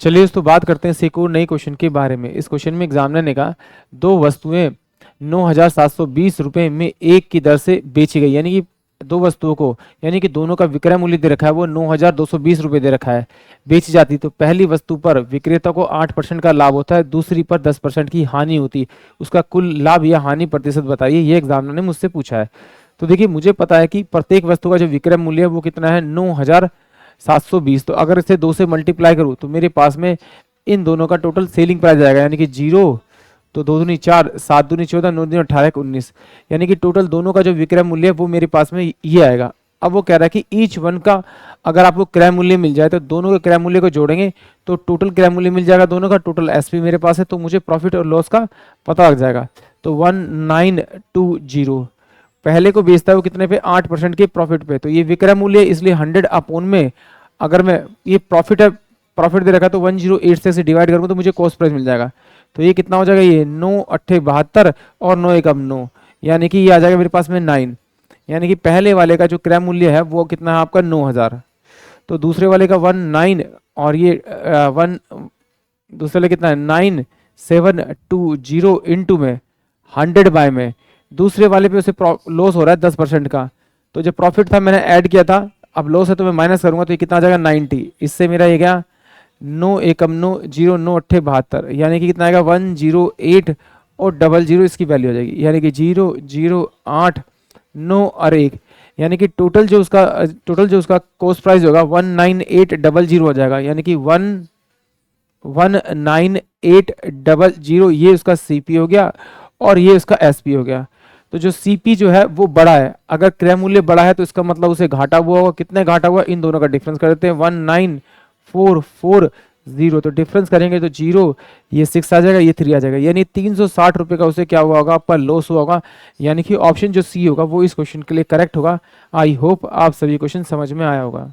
चलिए दोस्तों बात करते हैं एक और नई क्वेश्चन के बारे में। इस क्वेश्चन में एग्जामिनर ने कहा दो वस्तुएं 9,720 रुपए में एक की दर से बेची गई, यानी कि दो वस्तुओं को, यानी कि दोनों का विक्रय मूल्य दे रखा है वो 9,220 रुपए दे रखा है, बेची जाती। तो पहली वस्तु पर विक्रेता को 8% का लाभ होता है, दूसरी पर 10% की हानि होती। उसका कुल लाभ या हानि प्रतिशत बताइए, ये एग्जामिनर ने मुझसे पूछा है। तो देखिए मुझे पता है कि प्रत्येक वस्तु का जो विक्रय मूल्य है वो कितना है 9,720। तो अगर इसे 2 से मल्टीप्लाई करूँ तो मेरे पास में इन दोनों का टोटल सेलिंग प्राइस आएगा, यानी कि 0 तो 2 दूनी 4, 7 दूनी 14, 9 दूनी 18, 19, यानी कि टोटल दोनों का जो विक्रय मूल्य है वो मेरे पास में ये आएगा। अब वो कह रहा है कि ईच वन का अगर आपको क्रय मूल्य मिल जाए तो दोनों के क्रय मूल्य को जोड़ेंगे तो टोटल क्रय मूल्य मिल जाएगा दोनों का, टोटल एसपी मेरे पास है, तो मुझे प्रॉफिट और लॉस का पता लग जाएगा। तो 1920 पहले को बेचता है वो कितने पे, 8% के प्रॉफिट पे। तो ये विक्रय मूल्य है, इसलिए 100 अपॉन में अगर मैं ये प्रॉफिट है, प्रॉफिट दे रखा है तो 108 से डिवाइड करूंगा तो मुझे कॉस्ट प्राइस मिल जाएगा। तो ये कितना हो जाएगा, ये 9 8 72 और 9 1 9, यानी कि ये आ जाएगा मेरे पास में 9, यानी कि पहले वाले का जो क्रय मूल्य है वो कितना है आपका 9,000। तो दूसरे वाले का 19 और ये 1, दूसरे वाले कितना है 9720 इंटू में 100 बाय में, दूसरे वाले पे उसे लॉस हो रहा है 10% का। तो जो प्रॉफिट था मैंने ऐड किया था, अब लॉस है तो मैं माइनस करूंगा तो ये कितना आ जाएगा 90। इससे मेरा ये क्या 9 1 9 0 9 8 72, यानी कि कितना आएगा 108 और 00 इसकी वैल्यू हो जाएगी, यानी कि 0 0 8 9 और 1, यानी कि टोटल जो उसका कॉस्ट प्राइस होगा 19800 हो जाएगा, यानी कि 19800 ये उसका सीपी हो गया और ये उसका एसपी हो गया। तो जो सीपी जो है वो बड़ा है, अगर क्रय मूल्य बड़ा है तो इसका मतलब उसे घाटा हुआ होगा, कितने घाटा हुआ, इन दोनों का डिफरेंस कर देते हैं 19440, तो डिफरेंस करेंगे तो 0 ये 6 आ जाएगा, ये 3 आ जाएगा, यानी 360 रुपए का उसे क्या हुआ होगा आपका लॉस हुआ होगा, यानी कि ऑप्शन जो सी होगा वो इस क्वेश्चन के लिए करेक्ट होगा। आई होप आप सभी क्वेश्चन समझ में आया होगा।